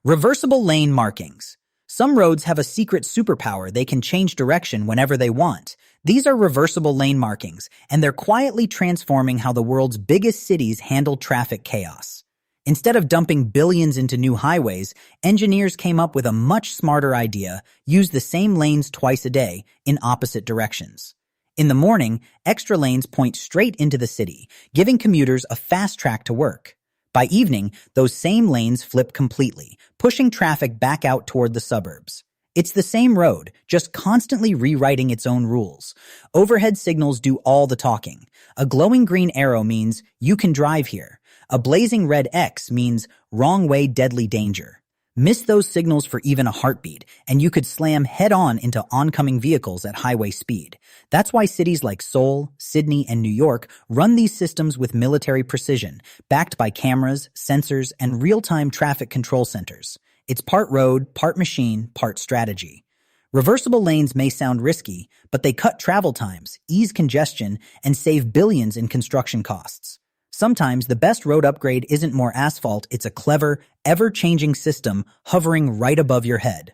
Reversible lane markings. Some roads have a secret superpower. They can change direction whenever they want. These are reversible lane markings, and they're quietly transforming how the world's biggest cities handle traffic chaos. Instead of dumping billions into new highways, engineers came up with a much smarter idea: use the same lanes twice a day in opposite directions. In the morning, extra lanes point straight into the city, giving commuters a fast track to work. By evening, those same lanes flip completely, pushing traffic back out toward the suburbs. It's the same road, just constantly rewriting its own rules. Overhead signals do all the talking. A glowing green arrow means you can drive here. A blazing red X means wrong way, deadly danger. Miss those signals for even a heartbeat, and you could slam head-on into oncoming vehicles at highway speed. That's why cities like Seoul, Sydney, and New York run these systems with military precision, backed by cameras, sensors, and real-time traffic control centers. It's part road, part machine, part strategy. Reversible lanes may sound risky, but they cut travel times, ease congestion, and save billions in construction costs. Sometimes the best road upgrade isn't more asphalt, it's a clever, ever-changing system hovering right above your head.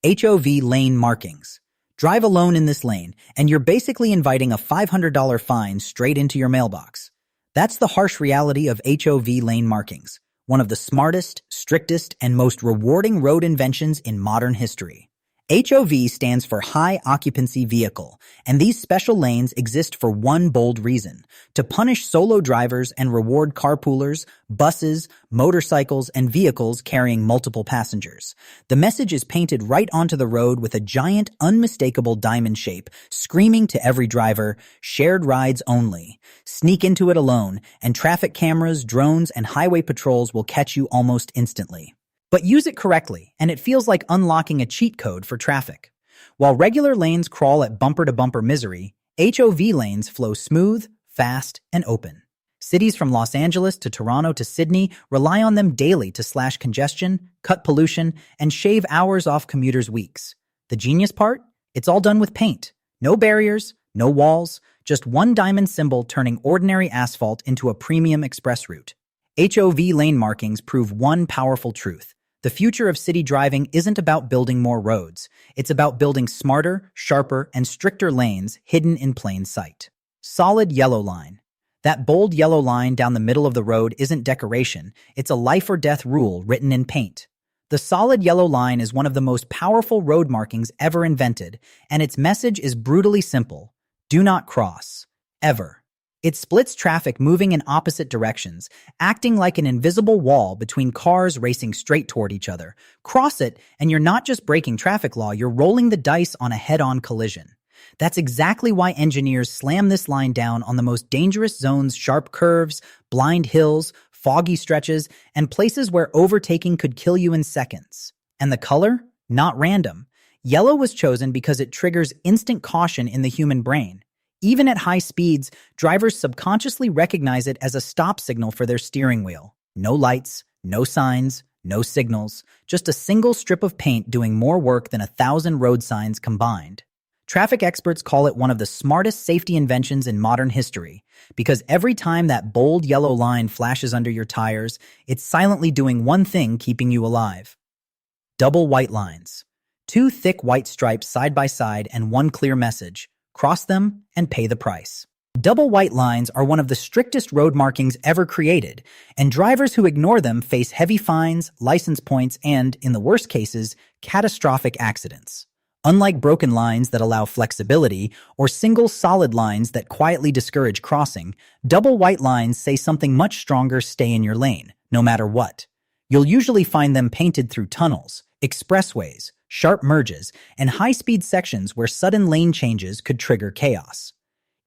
HOV lane markings. Drive alone in this lane, and you're basically inviting a $500 fine straight into your mailbox. That's the harsh reality of HOV lane markings, one of the smartest, strictest, and most rewarding road inventions in modern history. HOV stands for High Occupancy Vehicle, and these special lanes exist for one bold reason: to punish solo drivers and reward carpoolers, buses, motorcycles, and vehicles carrying multiple passengers. The message is painted right onto the road with a giant, unmistakable diamond shape, screaming to every driver, "Shared rides only." Sneak into it alone, and traffic cameras, drones, and highway patrols will catch you almost instantly. But use it correctly, and it feels like unlocking a cheat code for traffic. While regular lanes crawl at bumper-to-bumper misery, HOV lanes flow smooth, fast, and open. Cities from Los Angeles to Toronto to Sydney rely on them daily to slash congestion, cut pollution, and shave hours off commuters' weeks. The genius part? It's all done with paint. No barriers, no walls, just one diamond symbol turning ordinary asphalt into a premium express route. HOV lane markings prove one powerful truth: the future of city driving isn't about building more roads. It's about building smarter, sharper, and stricter lanes hidden in plain sight. Solid yellow line. That bold yellow line down the middle of the road isn't decoration. It's a life or death rule written in paint. The solid yellow line is one of the most powerful road markings ever invented, and its message is brutally simple: do not cross. Ever. It splits traffic moving in opposite directions, acting like an invisible wall between cars racing straight toward each other. Cross it, and you're not just breaking traffic law, you're rolling the dice on a head-on collision. That's exactly why engineers slam this line down on the most dangerous zones: sharp curves, blind hills, foggy stretches, and places where overtaking could kill you in seconds. And the color? Not random. Yellow was chosen because it triggers instant caution in the human brain. Even at high speeds, drivers subconsciously recognize it as a stop signal for their steering wheel. No lights, no signs, no signals, just a single strip of paint doing more work than 1,000 road signs combined. Traffic experts call it one of the smartest safety inventions in modern history, because every time that bold yellow line flashes under your tires, it's silently doing one thing: keeping you alive. Double white lines. Two thick white stripes side by side and one clear message: cross them and pay the price. Double white lines are one of the strictest road markings ever created, and drivers who ignore them face heavy fines, license points, and, in the worst cases, catastrophic accidents. Unlike broken lines that allow flexibility, or single solid lines that quietly discourage crossing, double white lines say something much stronger: stay in your lane, no matter what. You'll usually find them painted through tunnels, expressways, sharp merges, and high-speed sections where sudden lane changes could trigger chaos.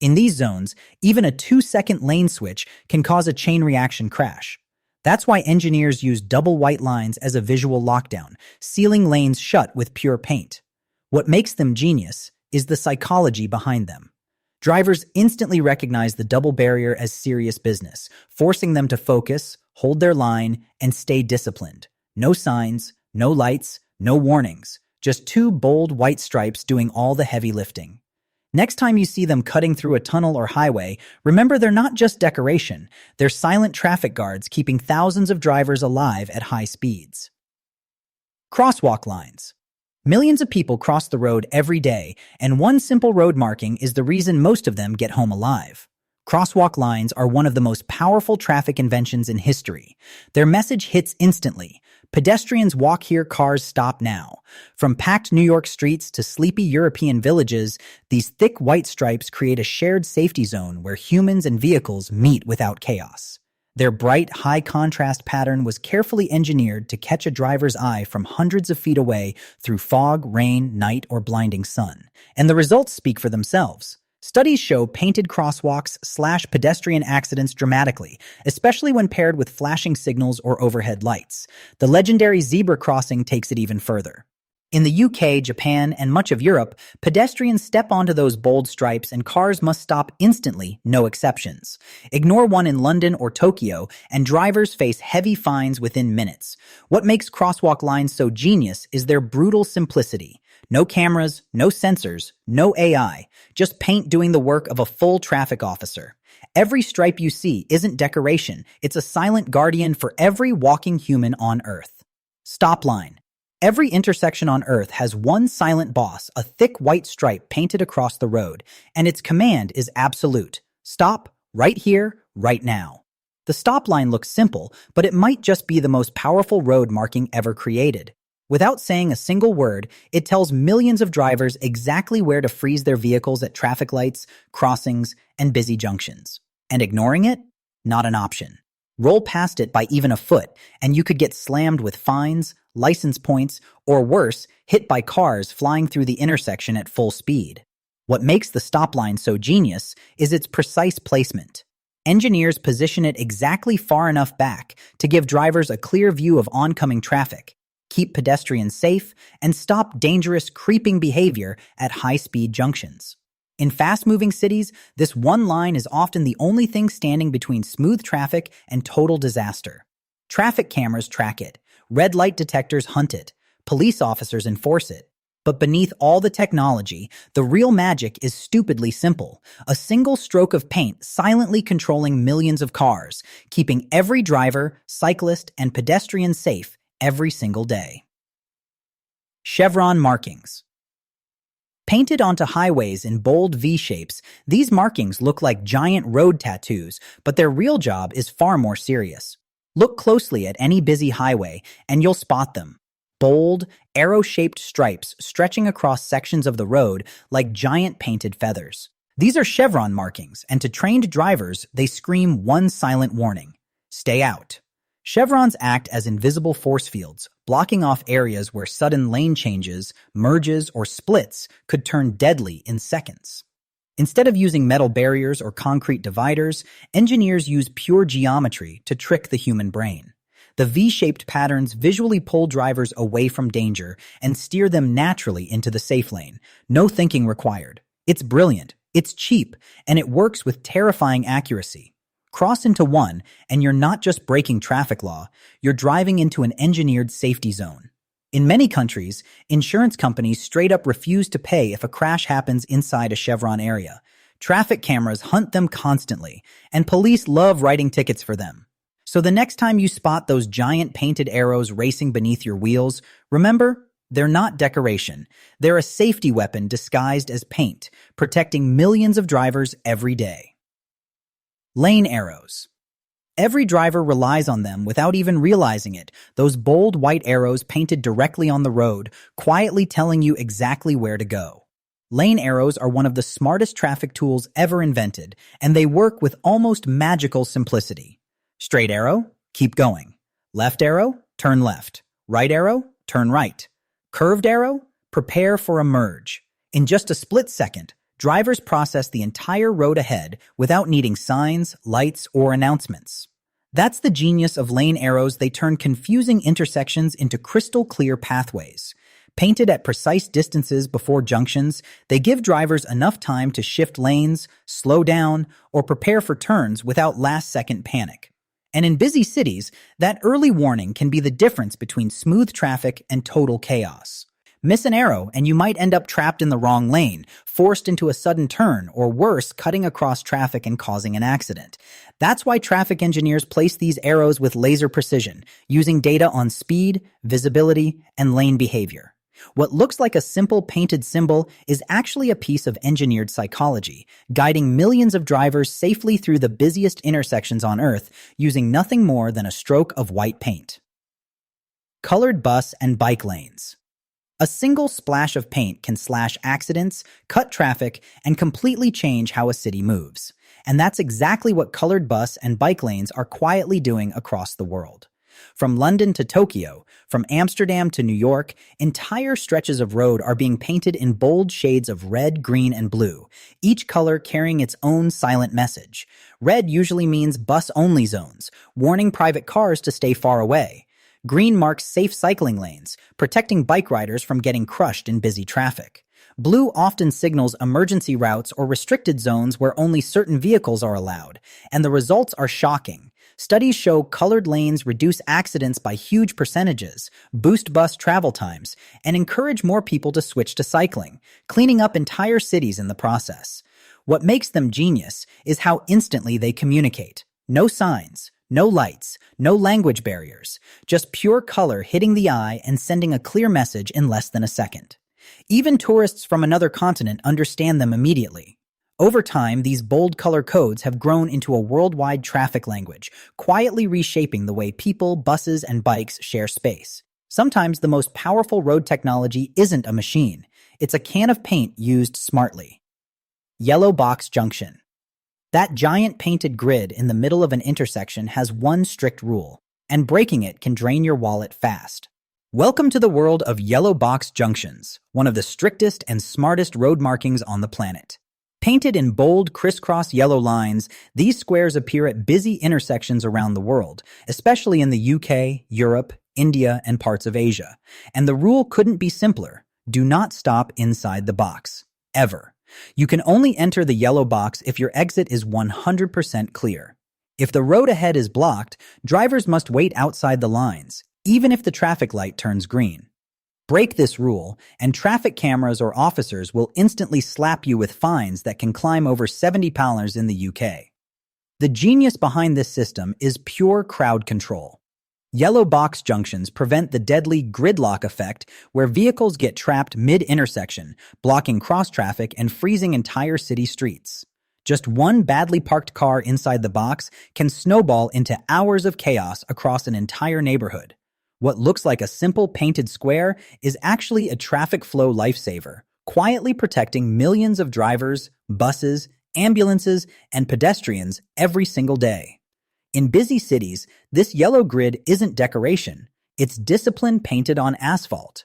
In these zones, even a 2-second lane switch can cause a chain reaction crash. That's why engineers use double white lines as a visual lockdown, sealing lanes shut with pure paint. What makes them genius is the psychology behind them. Drivers instantly recognize the double barrier as serious business, forcing them to focus, hold their line, and stay disciplined. No signs, no lights, no warnings, just two bold white stripes doing all the heavy lifting. Next time you see them cutting through a tunnel or highway, remember they're not just decoration, they're silent traffic guards keeping thousands of drivers alive at high speeds. Crosswalk lines. Millions of people cross the road every day, and one simple road marking is the reason most of them get home alive. Crosswalk lines are one of the most powerful traffic inventions in history. Their message hits instantly. Pedestrians walk here, cars stop now. From packed New York streets to sleepy European villages, these thick white stripes create a shared safety zone where humans and vehicles meet without chaos. Their bright, high-contrast pattern was carefully engineered to catch a driver's eye from hundreds of feet away through fog, rain, night, or blinding sun. And the results speak for themselves. Studies show painted crosswalks slash pedestrian accidents dramatically, especially when paired with flashing signals or overhead lights. The legendary zebra crossing takes it even further. In the UK, Japan, and much of Europe, pedestrians step onto those bold stripes and cars must stop instantly, no exceptions. Ignore one in London or Tokyo, and drivers face heavy fines within minutes. What makes crosswalk lines so genius is their brutal simplicity. No cameras, no sensors, no AI, just paint doing the work of a full traffic officer. Every stripe you see isn't decoration, it's a silent guardian for every walking human on Earth. Stop line. Every intersection on Earth has one silent boss, a thick white stripe painted across the road, and its command is absolute. Stop, right here, right now. The stop line looks simple, but it might just be the most powerful road marking ever created. Without saying a single word, it tells millions of drivers exactly where to freeze their vehicles at traffic lights, crossings, and busy junctions. And ignoring it? Not an option. Roll past it by even a foot, and you could get slammed with fines, license points, or worse, hit by cars flying through the intersection at full speed. What makes the stop line so genius is its precise placement. Engineers position it exactly far enough back to give drivers a clear view of oncoming traffic, keep pedestrians safe, and stop dangerous creeping behavior at high-speed junctions. In fast-moving cities, this one line is often the only thing standing between smooth traffic and total disaster. Traffic cameras track it, red light detectors hunt it, police officers enforce it. But beneath all the technology, the real magic is stupidly simple. A single stroke of paint silently controlling millions of cars, keeping every driver, cyclist, and pedestrian safe every single day. Chevron markings. Painted onto highways in bold V-shapes, these markings look like giant road tattoos, but their real job is far more serious. Look closely at any busy highway, and you'll spot them. Bold, arrow-shaped stripes stretching across sections of the road like giant painted feathers. These are chevron markings, and to trained drivers, they scream one silent warning: stay out. Chevrons act as invisible force fields, blocking off areas where sudden lane changes, merges, or splits could turn deadly in seconds. Instead of using metal barriers or concrete dividers, engineers use pure geometry to trick the human brain. The V-shaped patterns visually pull drivers away from danger and steer them naturally into the safe lane. No thinking required. It's brilliant, it's cheap, and it works with terrifying accuracy. Cross into one, and you're not just breaking traffic law, you're driving into an engineered safety zone. In many countries, insurance companies straight up refuse to pay if a crash happens inside a chevron area. Traffic cameras hunt them constantly, and police love writing tickets for them. So the next time you spot those giant painted arrows racing beneath your wheels, remember, they're not decoration. They're a safety weapon disguised as paint, protecting millions of drivers every day. Lane arrows. Every driver relies on them without even realizing it, those bold white arrows painted directly on the road, quietly telling you exactly where to go. Lane arrows are one of the smartest traffic tools ever invented, and they work with almost magical simplicity. Straight arrow, keep going. Left arrow, turn left. Right arrow, turn right. Curved arrow, prepare for a merge. In just a split second, drivers process the entire road ahead without needing signs, lights, or announcements. That's the genius of lane arrows. They turn confusing intersections into crystal clear pathways. Painted at precise distances before junctions, they give drivers enough time to shift lanes, slow down, or prepare for turns without last-second panic. And in busy cities, that early warning can be the difference between smooth traffic and total chaos. Miss an arrow and you might end up trapped in the wrong lane, forced into a sudden turn, or worse, cutting across traffic and causing an accident. That's why traffic engineers place these arrows with laser precision, using data on speed, visibility, and lane behavior. What looks like a simple painted symbol is actually a piece of engineered psychology, guiding millions of drivers safely through the busiest intersections on Earth using nothing more than a stroke of white paint. Colored bus and bike lanes. A single splash of paint can slash accidents, cut traffic, and completely change how a city moves. And that's exactly what colored bus and bike lanes are quietly doing across the world. From London to Tokyo, from Amsterdam to New York, entire stretches of road are being painted in bold shades of red, green, and blue, each color carrying its own silent message. Red usually means bus-only zones, warning private cars to stay far away. Green marks safe cycling lanes, protecting bike riders from getting crushed in busy traffic. Blue often signals emergency routes or restricted zones where only certain vehicles are allowed, and the results are shocking. Studies show colored lanes reduce accidents by huge percentages, boost bus travel times, and encourage more people to switch to cycling, cleaning up entire cities in the process. What makes them genius is how instantly they communicate. No signs, no lights, no language barriers, just pure color hitting the eye and sending a clear message in less than a second. Even tourists from another continent understand them immediately. Over time, these bold color codes have grown into a worldwide traffic language, quietly reshaping the way people, buses, and bikes share space. Sometimes the most powerful road technology isn't a machine. It's a can of paint used smartly. Yellow box junction. That giant painted grid in the middle of an intersection has one strict rule, and breaking it can drain your wallet fast. Welcome to the world of yellow box junctions, one of the strictest and smartest road markings on the planet. Painted in bold, crisscross yellow lines, these squares appear at busy intersections around the world, especially in the UK, Europe, India, and parts of Asia. And the rule couldn't be simpler. Do not stop inside the box. Ever. You can only enter the yellow box if your exit is 100% clear. If the road ahead is blocked, drivers must wait outside the lines, even if the traffic light turns green. Break this rule, and traffic cameras or officers will instantly slap you with fines that can climb over £70 in the UK. The genius behind this system is pure crowd control. Yellow box junctions prevent the deadly gridlock effect where vehicles get trapped mid-intersection, blocking cross-traffic and freezing entire city streets. Just one badly parked car inside the box can snowball into hours of chaos across an entire neighborhood. What looks like a simple painted square is actually a traffic flow lifesaver, quietly protecting millions of drivers, buses, ambulances, and pedestrians every single day. In busy cities, this yellow grid isn't decoration, it's discipline painted on asphalt.